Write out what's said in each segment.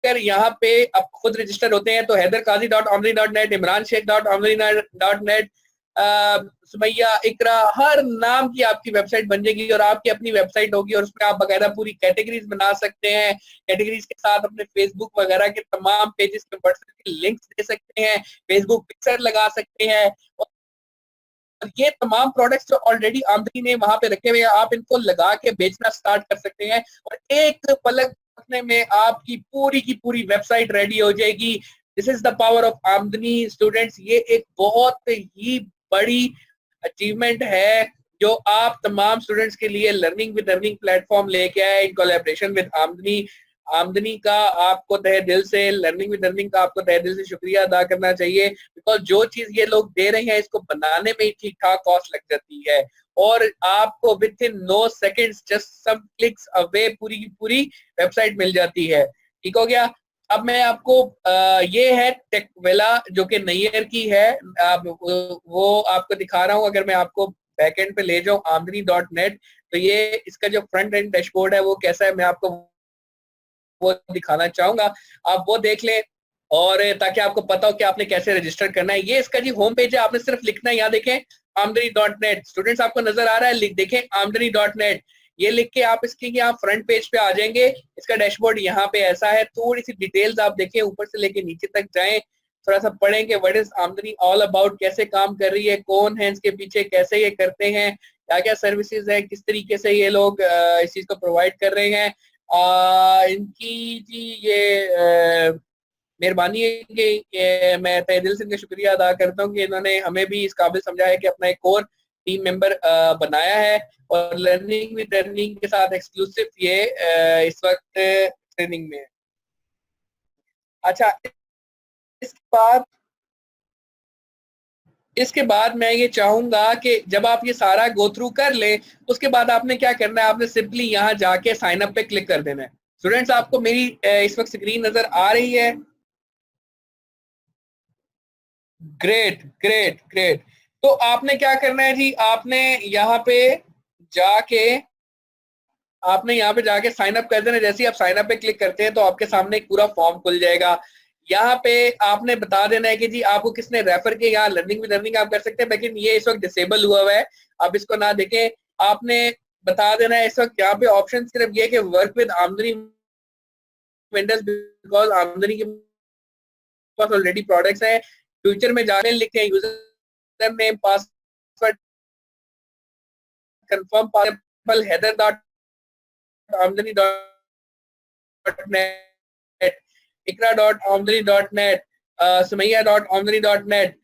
अगर यहाँ पे आप खुद रजिस्टर होते हैं तो हैदरकाजी.omni.net, इमरानशेख.omni.net, सुमैया, इकरा, हर नाम की आपकी वेबसाइट बन जाएगी और आपकी अपनी वेबसाइट होगी और उसमें आप बकायदा पूरी कैटेगरीज बना सकते हैं। कैटेगरीज के साथ अपने फेसबुक वगैरह के तमाम पेजेस पे व्हाट्सएप के लिंक्स दे सकते हैं, फेसबुक पिक्चर लगा सकते हैं और ये तमाम प्रोडक्ट्स जो ऑलरेडी आमदनी ने वहां पे रखे हुए हैं आप इनको लगा के बेचना स्टार्ट कर सकते हैं और एक पलक झपकने में आपकी की पूरी वेबसाइट रेडी हो जाएगी। This is the power of आमदनी स्टूडेंट्स। ये एक बहुत ही बड़ी अचीवमेंट है जो आप तमाम स्टूडेंट्स के लिए लर्निंग विद अर्निंग प्लेटफॉर्म लेके आए इन कोलैबोरेशन विद आमदनी। आमदनी का आपको तहे दिल से, लर्निंग विद अर्निंग का आपको तहे दिल से शुक्रिया अदा करना चाहिए, बिकॉज जो चीज ये लोग दे रहे हैं इसको बनाने में ही ठीक ठाक कॉस्ट लग जाती है और आपको within no seconds just some clicks away पूरी की पूरी वेबसाइट मिल जाती है। ठीक हो गया। अब मैं आपको ये है टेकवेला जो कि नैयर की है, वो आपको दिखा रहा हूँ। अगर मैं आपको बैकएंड पे ले जाऊं amdani.net तो ये इसका जो फ्रंट एंड डैशबोर्ड है वो कैसा है मैं आपको वो दिखाना चाहूंगा, आप वो देख लें और ताकि आपको पता हो कि आपने कैसे रजिस्टर करना है। ये इसका जी होम पेज है, आपने सिर्फ लिखना है, यहाँ देखें amdani.net। स्टूडेंट्स आपको नजर आ रहा है, देखें amdani.net, ये लिख के आप इसके यहाँ फ्रंट पेज पे आ जाएंगे। इसका डैशबोर्ड यहाँ पे ऐसा है, थोड़ी सी डिटेल्स आप देखें, ऊपर से लेके नीचे तक जाएं, थोड़ा सा पढ़ेंगे व्हाट इज आमदनी ऑल अबाउट, कैसे काम कर रही है, कौन है इसके पीछे, कैसे ये करते हैं, क्या क्या सर्विसेज है, किस तरीके से ये लोग इस चीज को प्रोवाइड कर रहे हैं। इनकी जी ये मेहरबानी है कि मैं तहे दिल से इनका शुक्रिया अदा करता हूँ कि इन्होंने हमें भी इस काबिल समझा है कि अपना एक और टीम मेंबर बनाया है और लर्निंग विद अर्निंग के साथ एक्सक्लूसिव ये इस वक्त ट्रेनिंग में है। अच्छा, इसके बाद इसके बाद मैं ये चाहूंगा कि जब आप ये सारा गो थ्रू कर लें उसके बाद आपने क्या करना है, आपने सिंपली यहाँ जाके साइन अप पे क्लिक कर देना है। स्टूडेंट्स आपको मेरी इस वक्त स्क्रीन नजर आ रही है? Great great great. तो आपने क्या करना है जी, जाके आपने यहाँ पे जाके साइन अप कर देना। जैसे ही आप साइन अप पे क्लिक करते हैं तो आपके सामने एक पूरा फॉर्म खुल जाएगा। यहाँ पे आपने बता देना है कि जी आपको किसने रेफर किया। यहाँ लर्निंग विद अर्निंग आप कर सकते हैं लेकिन ये इस वक्त डिसेबल हुआ है, आप इसको ना देखें। आपने बता देना है इस वक्त यहाँ पे ऑप्शन सिर्फ ये कि work with Amdani vendors, because Amdani के पास ऑलरेडी प्रोडक्ट्स हैं। फ्यूचर में जाने लिखते हैं user name password confirm password Haider dot Amdani dot net, Iqra dot Amdani dot net, Sumaiya dot Amdani dot net.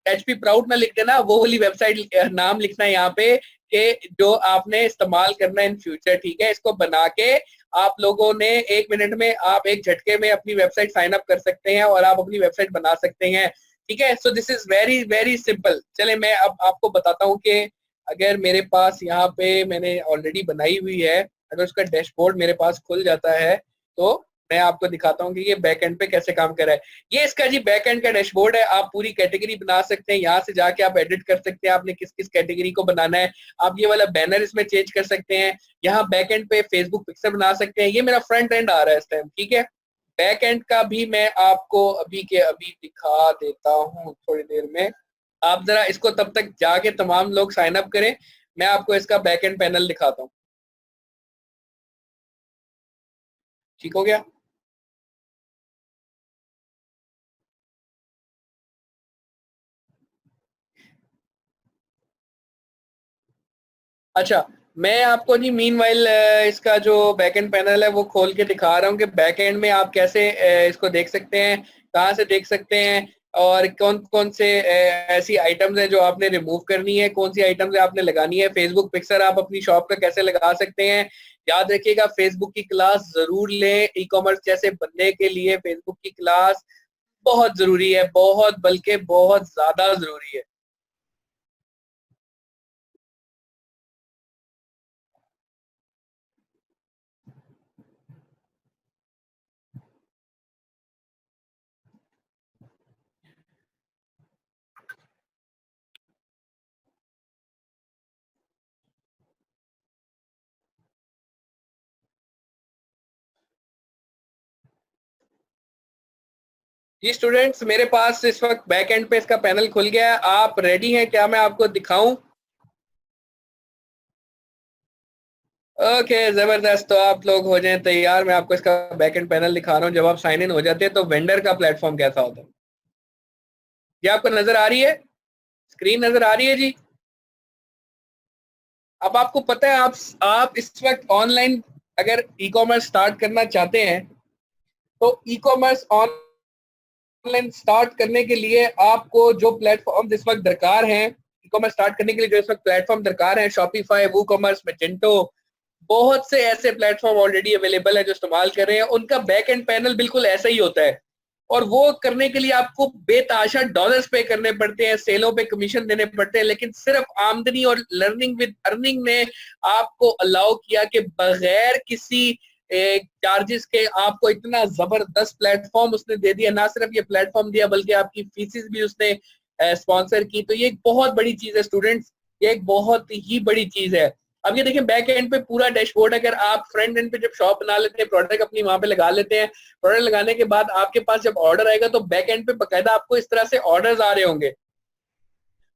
HP proud में लिख देना, वो वाली वेबसाइट नाम लिखना है यहाँ पे कि जो आपने इस्तेमाल करना है इन फ्यूचर। ठीक है, इसको बना के आप लोगों ने 1 मिनट में आप एक झटके में अपनी वेबसाइट साइन अप कर सकते हैं और आप अपनी वेबसाइट बना सकते हैं। ठीक है, so this is very very simple. चले मैं अब आपको बताता हूँ कि अगर मेरे पास यहाँ पे मैंने ऑलरेडी बनाई हुई है, अगर उसका डैशबोर्ड मेरे पास खुल जाता है तो मैं आपको दिखाता हूँ कि ये बैक एंड पे कैसे काम कर रहा है। ये इसका जी बैक एंड का डैशबोर्ड है। आप पूरी कैटेगरी बना सकते हैं, यहाँ से जाके आप एडिट कर सकते हैं आपने किस किस कैटेगरी को बनाना है। आप ये वाला बैनर इसमें चेंज कर सकते हैं, यहाँ बैक एंड पे फेसबुक पिक्चर बना सकते हैं। ये मेरा फ्रंट एंड आ रहा है इस टाइम। ठीक है, बैक एंड का भी मैं आपको अभी के अभी दिखा देता हूँ थोड़ी देर में। आप जरा इसको तब तक जाके तमाम लोग साइन अप करें, मैं आपको इसका बैक एंड पैनल दिखाता हूँ। ठीक हो गया। अच्छा, मैं आपको जी मीनवाइल इसका जो बैकएंड पैनल है वो खोल के दिखा रहा हूँ कि बैकएंड में आप कैसे इसको देख सकते हैं, कहाँ से देख सकते हैं और कौन कौन से ऐसी आइटम्स हैं जो आपने रिमूव करनी है, कौन सी आइटम्स आपने लगानी है। फेसबुक पिक्चर आप अपनी शॉप पे कैसे लगा सकते हैं। याद रखिएगा फेसबुक की क्लास जरूर लें, ई कॉमर्स जैसे बनने के लिए फेसबुक की क्लास बहुत जरूरी है, बहुत बल्कि बहुत ज्यादा जरूरी है। जी स्टूडेंट्स, मेरे पास इस वक्त बैक एंड पे इसका पैनल खुल गया है। आप रेडी हैं क्या मैं आपको दिखाऊं? ओके, जबरदस्त। तो आप लोग हो जाएं तैयार, मैं आपको इसका बैक एंड पैनल दिखा रहा हूं। जब आप साइन इन हो जाते हैं तो वेंडर का प्लेटफॉर्म कैसा होता है, ये आपको नजर आ रही है? स्क्रीन नजर आ रही है जी? अब आपको पता है, आप इस वक्त ऑनलाइन अगर ई कॉमर्स स्टार्ट करना चाहते हैं तो ई कॉमर्स ऑनलाइन स्टार्ट करने के लिए आपको जो प्लेटफॉर्म इस वक्त दरकार है, ई कॉमर्स स्टार्ट करने के लिए जो इस वक्त प्लेटफॉर्म दरकार है, शॉपिफाई, वू कॉमर्स, मैजेंटो, बहुत से ऐसे प्लेटफॉर्म ऑलरेडी अवेलेबल है जो इस्तेमाल कर रहे हैं। उनका बैक एंड पैनल बिल्कुल ऐसा ही होता है, और वो करने के लिए आपको बेतहाशा डॉलर्स पे करने पड़ते हैं, सेलों पे कमीशन देने पड़ते हैं। लेकिन सिर्फ आमदनी और लर्निंग विद अर्निंग ने आपको अलाउ किया कि बगैर किसी चार्जेस के आपको इतना जबरदस्त प्लेटफॉर्म उसने दे दिया। ना सिर्फ ये प्लेटफॉर्म दिया बल्कि आपकी फीसिस भी उसने स्पॉन्सर की। तो ये एक बहुत बड़ी चीज है स्टूडेंट्स, ये एक बहुत ही बड़ी चीज है। अब ये देखिए, बैक एंड पे पूरा डैशबोर्ड, अगर आप फ्रंट एंड पे जब शॉप बना लेते हैं, प्रोडक्ट अपनी वहां पे लगा लेते हैं, प्रोडक्ट लगाने के बाद आपके पास जब ऑर्डर आएगा तो बैक एंड पे बकायदा आपको इस तरह से ऑर्डर्स आ रहे होंगे,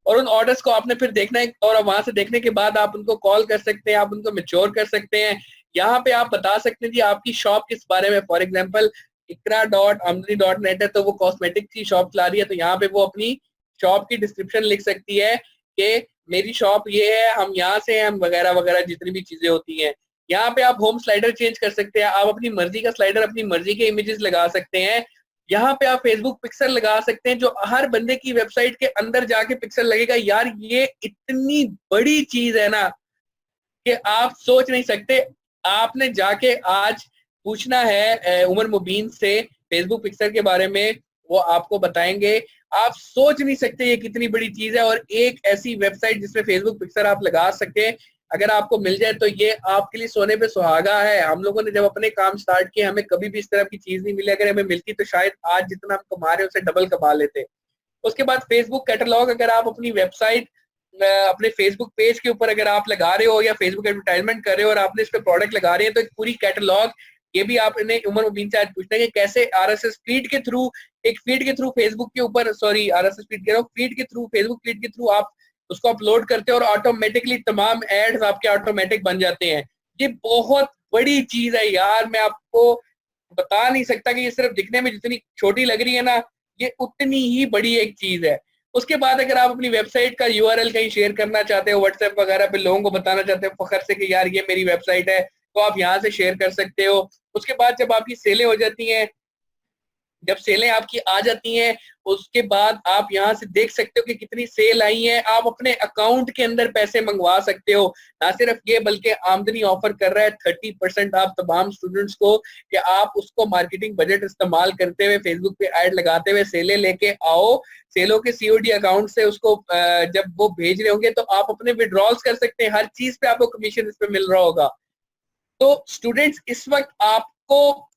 और उन ऑर्डर्स को आपने फिर देखना है, और वहां से देखने के बाद आप उनको कॉल कर सकते हैं, आप उनको मेच्योर कर सकते हैं। यहाँ पे आप बता सकते हैं कि आपकी शॉप किस बारे में। फॉर एग्जाम्पल, ikra.amdani.net है तो वो कॉस्मेटिक की शॉप चला रही है, तो यहाँ पे वो अपनी शॉप की डिस्क्रिप्शन लिख सकती है कि मेरी शॉप ये है, हम यहाँ से हैं, हम वगैरह वगैरह जितनी भी चीजें होती हैं। यहाँ पे आप होम स्लाइडर चेंज कर सकते हैं, आप अपनी मर्जी का स्लाइडर, अपनी मर्जी के इमेजेस लगा सकते हैं। यहाँ पे आप फेसबुक पिक्सल लगा सकते हैं, जो हर बंदे की वेबसाइट के अंदर जाके पिक्सल लगेगा। यार ये इतनी बड़ी चीज है ना कि आप सोच नहीं सकते। आपने जाके आज पूछना है उमर मुबीन से फेसबुक पिक्सल के बारे में, वो आपको बताएंगे। आप सोच नहीं सकते ये कितनी बड़ी चीज है, और एक ऐसी वेबसाइट जिसमें फेसबुक पिक्सल आप लगा सके, अगर आपको मिल जाए तो ये आपके लिए सोने पे सुहागा है। हम लोगों ने जब अपने काम स्टार्ट किए, हमें कभी भी इस तरह की चीज नहीं मिली। अगर हमें मिलती तो शायद आज जितना हम कमा रहे हैं उससे डबल कमा लेते। उसके बाद फेसबुक कैटलॉग, अगर आप अपनी वेबसाइट अपने फेसबुक पेज के ऊपर अगर आप लगा रहे हो या फेसबुक एडवर्टाइजमेंट कर रहे हो और आपने इस पे प्रोडक्ट लगा रहे हैं, तो एक पूरी कैटलॉग, ये भी आपने उमर मुबीन से आज पूछना है कि कैसे आरएसएस फीड के थ्रू, एक फीड के थ्रू फेसबुक के ऊपर, सॉरी आरएसएस फीड कह रहा हूं, फीड के थ्रू, फेसबुक फीड के थ्रू आप उसको अपलोड करते हो और ऑटोमेटिकली तमाम एड्स आपके ऑटोमेटिक बन जाते हैं। ये बहुत बड़ी चीज है यार, मैं आपको बता नहीं सकता कि ये सिर्फ दिखने में जितनी छोटी लग रही है ना, ये उतनी ही बड़ी एक चीज है। उसके बाद अगर आप अपनी वेबसाइट का यूआरएल कहीं शेयर करना चाहते हो, व्हाट्सएप वगैरह पे लोगों को बताना चाहते हो फखर से कि यार ये मेरी वेबसाइट है, तो आप यहाँ से शेयर कर सकते हो। उसके बाद जब आपकी सेलें हो जाती हैं, जब सेलें आपकी आ जाती हैं, उसके बाद आप यहाँ से देख सकते हो कि कितनी सेल आई है। आप अपने अकाउंट के अंदर पैसे मंगवा सकते हो। ना सिर्फ ये बल्कि आमदनी ऑफर कर रहा है 30% आप तमाम स्टूडेंट्स को, कि आप उसको मार्केटिंग बजट इस्तेमाल करते हुए फेसबुक पे ऐड लगाते हुए सेलें लेके आओ। सेलों के सीओडी अकाउंट से उसको जब वो भेज रहे होंगे तो आप अपने विड्रॉल्स कर सकते हैं। हर चीज पे आपको कमीशन इस पे मिल रहा होगा। तो स्टूडेंट्स, इस वक्त आपको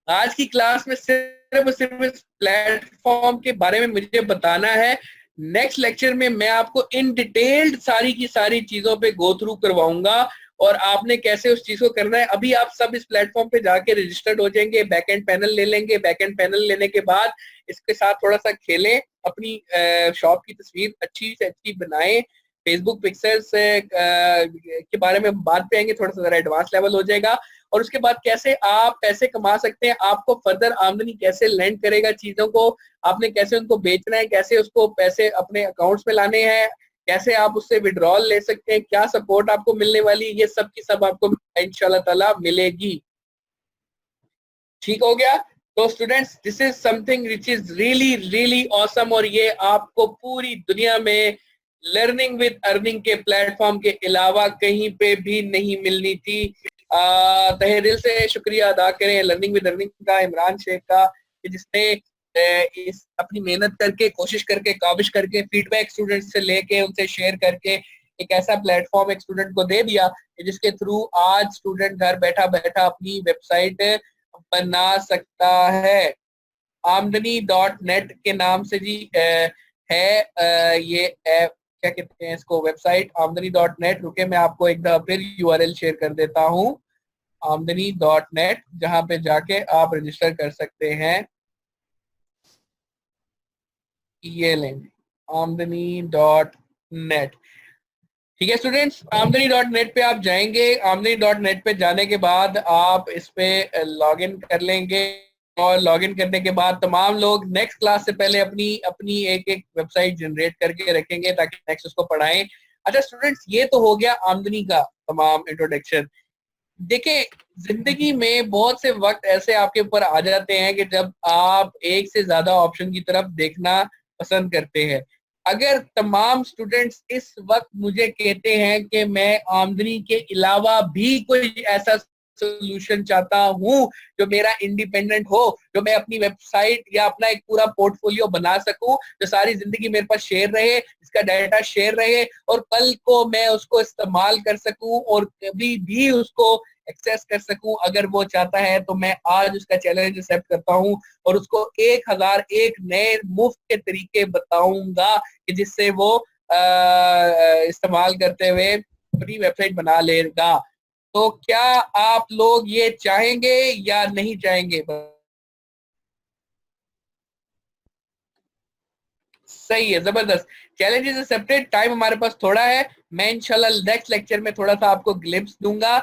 आज की क्लास में सिर्फ और सिर्फ इस प्लेटफॉर्म के बारे में मुझे बताना है। नेक्स्ट लेक्चर में मैं आपको इन डिटेल्ड सारी की सारी चीजों पे गो थ्रू करवाऊंगा और आपने कैसे उस चीज को करना है। अभी आप सब इस प्लेटफॉर्म पे जाके रजिस्टर्ड हो जाएंगे, बैक एंड पैनल ले लेंगे। बैक एंड पैनल लेने के बाद इसके साथ थोड़ा सा खेलें, अपनी शॉप की तस्वीर अच्छी से अच्छी बनाएं। फेसबुक पिक्सल्स के बारे में बात पे आएंगे, थोड़ा सा जरा एडवांस लेवल हो जाएगा। और उसके बाद कैसे आप पैसे कमा सकते हैं, आपको फर्दर आमदनी कैसे लैंड करेगा चीजों को, आपने कैसे उनको बेचना है, कैसे उसको पैसे अपने अकाउंट्स में लाने हैं, कैसे आप उससे विड्रॉल ले सकते हैं, क्या सपोर्ट आपको मिलने वाली, ये सब की सब आपको इंशाल्लाह ताला मिलेगी। ठीक हो गया? तो students, this is something which is really really awesome, और ये आपको पूरी दुनिया में लर्निंग विद अर्निंग के प्लेटफॉर्म के अलावा कहीं पे भी नहीं मिलनी थी। तहे दिल से शुक्रिया अदा करें लर्निंग विद अर्निंग का, इमरान शेख का, कि जिसने इस अपनी मेहनत करके, कोशिश करके, काविश करके, फीडबैक स्टूडेंट से लेके उनसे शेयर करके एक ऐसा प्लेटफॉर्म एक स्टूडेंट को दे दिया जिसके थ्रू आज स्टूडेंट घर बैठा बैठा अपनी वेबसाइट बना सकता है। आमदनी.net के नाम से जी है ये ऐप, क्या कहते हैं इसको, वेबसाइट आमदनी.net। रुके मैं आपको एक दफा फिर यूआरएल शेयर कर देता हूँ, आमदनी.net, जहां पे जाके आप रजिस्टर कर सकते हैं। ये लेंगे amdani.net। ठीक है स्टूडेंट्स, amdani.net पे आप जाएंगे। amdani.net पे जाने के बाद आप इस पे लॉग इन कर लेंगे, और लॉग इन करने के बाद तमाम लोग नेक्स्ट क्लास से पहले अपनी अपनी एक एक वेबसाइट जनरेट करके रखेंगे ताकि नेक्स्ट उसको पढ़ाएं। अच्छा स्टूडेंट्स, ये तो हो गया आमदनी का तमाम इंट्रोडक्शन। देखिए, जिंदगी में बहुत से वक्त ऐसे आपके ऊपर आ जाते हैं कि जब आप एक से ज्यादा ऑप्शन की तरफ देखना पसंद करते हैं। अगर तमाम स्टूडेंट्स इस वक्त मुझे कहते हैं कि मैं आमदनी के अलावा भी कोई ऐसा सोल्यूशन चाहता हूं जो मेरा इंडिपेंडेंट हो, जो मैं अपनी वेबसाइट या अपना एक पूरा पोर्टफोलियो बना सकूं, जो सारी जिंदगी मेरे पास शेयर रहे, इसका डाटा शेयर रहे, और कल को मैं उसको इस्तेमाल कर सकूं और कभी भी उसको एक्सेस कर सकूं, अगर वो चाहता है, तो मैं आज उसका चैलेंज एक्सेप्ट करता हूं और उसको 1001 नए मुफ्त के तरीके बताऊंगा कि जिससे वो इस्तेमाल करते हुए अपनी वेबसाइट बना लेगा। तो क्या आप लोग ये चाहेंगे या नहीं चाहेंगे? सही है, जबरदस्त। Challenge is accepted. टाइम हमारे पास थोड़ा है, मैं इंशाल्लाह नेक्स्ट लेक्चर में थोड़ा सा आपको ग्लिम्स दूंगा,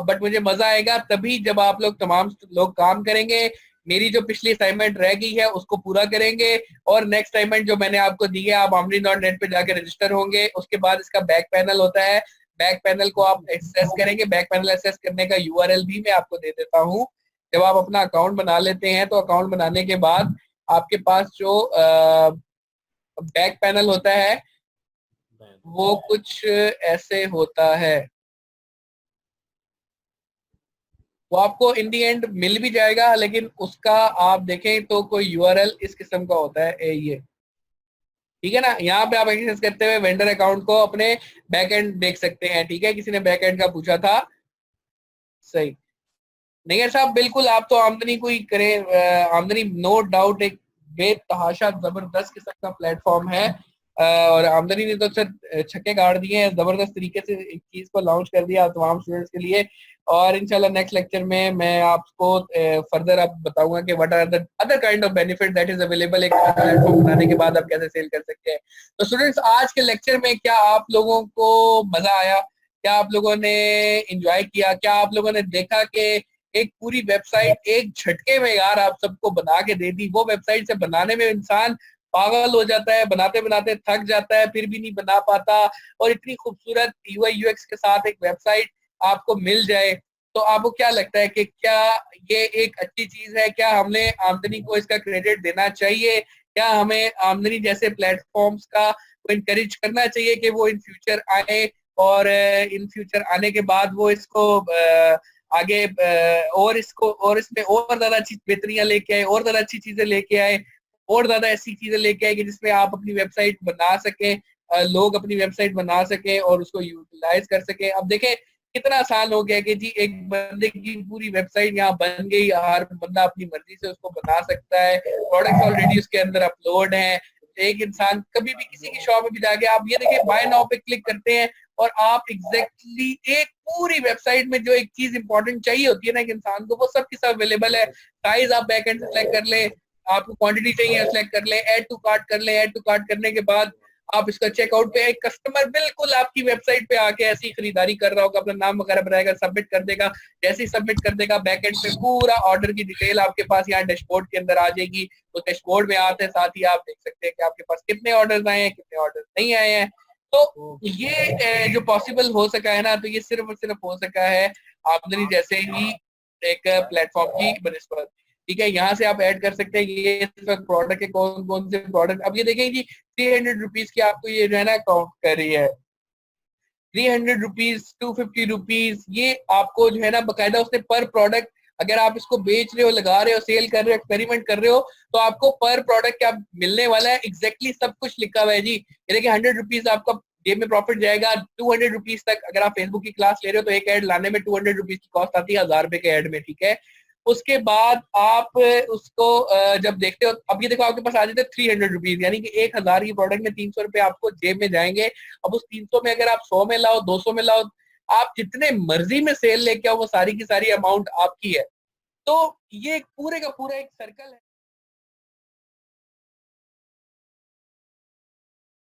बट मुझे मजा आएगा तभी जब आप लोग तमाम लोग काम करेंगे। मेरी जो पिछली असाइनमेंट रह गई है उसको पूरा करेंगे, और नेक्स्ट असाइनमेंट जो मैंने आपको दी है, आप amdani.net पे जाके रजिस्टर होंगे। उसके बाद इसका बैक पैनल होता है, बैक पैनल को आप एक्सेस करेंगे। बैक पैनल एक्सेस करने का यूआरएल भी मैं आपको दे देता हूँ। जब आप अपना अकाउंट बना लेते हैं, तो अकाउंट बनाने के बाद आपके पास जो बैक पैनल होता है वो कुछ ऐसे होता है। वो आपको इन दी एंड मिल भी जाएगा, लेकिन उसका आप देखें तो कोई यूआरएल इस किस्म का होता है, ये ठीक है ना। यहाँ पे आप एक्सेस करते हुए वेंडर अकाउंट को अपने बैक एंड देख सकते हैं। ठीक है, किसी ने बैक एंड का पूछा था, सही। नहीं साहब, बिल्कुल आप तो आमदनी को ही करें। आमदनी नो डाउट एक बेतहाशा जबरदस्त किस्म का प्लेटफॉर्म है, और आमदनी ने तो सर छक्के गाड़ दिए हैं, जबरदस्त तरीके से एक चीज को लॉन्च कर दिया तमाम स्टूडेंट्स के लिए। और इंशाल्लाह नेक्स्ट लेक्चर में मैं आपको फर्दर अब बताऊंगा कि what are the other kind of benefit that is available एक प्लेटफॉर्म बनाने के बाद आप कैसे सेल कर सकते हैं। तो स्टूडेंट्स, आज के लेक्चर में क्या आप लोगों को मजा आया? क्या आप लोगों ने इंजॉय किया? क्या आप लोगों ने देखा कि एक पूरी वेबसाइट एक झटके में यार आप सबको बना के दे दी? वो वेबसाइट से बनाने में इंसान पागल हो जाता है, बनाते बनाते थक जाता है, फिर भी नहीं बना पाता, और इतनी खूबसूरत यूआई यूएक्स के साथ एक वेबसाइट आपको मिल जाए, तो आपको क्या लगता है कि क्या ये एक अच्छी चीज है? क्या हमने आमदनी को इसका क्रेडिट देना चाहिए? क्या हमें आमदनी जैसे प्लेटफॉर्म्स का इनकरेज करना चाहिए कि वो इन फ्यूचर आए, और इन फ्यूचर आने के बाद वो इसको आगे और इसको और इसमें और ज्यादा अच्छी बेहतरियां लेके आए, और ज्यादा अच्छी चीजें लेके आए, और ज्यादा ऐसी चीजें लेके आए कि जिसमें आप अपनी वेबसाइट बना सके, लोग अपनी वेबसाइट बना सके और उसको यूटिलाइज कर सके। अब देखें कितना आसान हो गया कि जी एक बंदे की पूरी वेबसाइट यहाँ बन गई, हर बंदा अपनी मर्जी से उसको बना सकता है, प्रोडक्ट ऑलरेडी उसके अंदर अपलोड है। एक इंसान कभी भी किसी की शॉप में भी जाके आप ये देखिए बाय नाउ पे क्लिक करते हैं, और आप एग्जैक्टली एक पूरी वेबसाइट में जो एक चीज इंपॉर्टेंट चाहिए होती है ना एक इंसान को, वो सब के सब अवेलेबल है। साइज आप बैक एंड सेलेक्ट कर ले, आपको क्वांटिटी चाहिए सेलेक्ट कर ले, ऐड टू कार्ट कर ले, ऐड टू कार्ट करने के बाद आप इसका चेकआउट पे एक कस्टमर बिल्कुल आपकी वेबसाइट पे आके ऐसी खरीदारी कर रहा होगा, अपना नाम वगैरह बनाएगा, सबमिट कर देगा। जैसे ही सबमिट कर देगा, बैक एंड पे पूरा ऑर्डर की डिटेल आपके पास यहाँ डैशबोर्ड के अंदर आ जाएगी। उस डैशबोर्ड में आते साथ ही आप देख सकते हैं कि आपके पास कितने ऑर्डर आए हैं, कितने ऑर्डर नहीं आए हैं। तो ये जो पॉसिबल हो सका है ना, तो ये सिर्फ और सिर्फ हो सका है आमदनी जैसे ही एक प्लेटफॉर्म की बनस्पत। ठीक है, यहाँ से आप ऐड कर सकते हैं ये इस वक्त प्रोडक्ट के कौन कौन से प्रोडक्ट। अब ये देखें जी 300 रुपीज की आपको ये जो है ना काउंट कर रही है, 300 रुपीज, 250 रुपीज, ये आपको जो है ना बकायदा उसने पर प्रोडक्ट, अगर आप इसको बेच रहे हो, लगा रहे हो, सेल कर रहे हो, एक्सपेरिमेंट कर रहे हो, तो आपको पर प्रोडक्ट क्या मिलने वाला है एग्जैक्टली सब कुछ लिखा हुआ है जी। ये देखिए 100 रुपीज आपका जेब में प्रॉफिट जाएगा। 200 रुपीज तक अगर आप फेसबुक की क्लास ले रहे हो तो एक ऐड लाने में 200 रुपीज की कॉस्ट आती है 1000 रुपए के ऐड में। ठीक है, उसके बाद आप उसको जब देखते हो, अब ये देखो आपके पास आ जाते 300 रुपीज, यानी कि 1000 की प्रोडक्ट में 300 रुपए आपको जेब में जाएंगे। अब उस 300 में अगर आप 100 में लाओ, 200 में लाओ, आप जितने मर्जी में सेल लेके आओ, वो सारी की सारी अमाउंट आपकी है। तो ये पूरे का पूरा एक सर्कल है।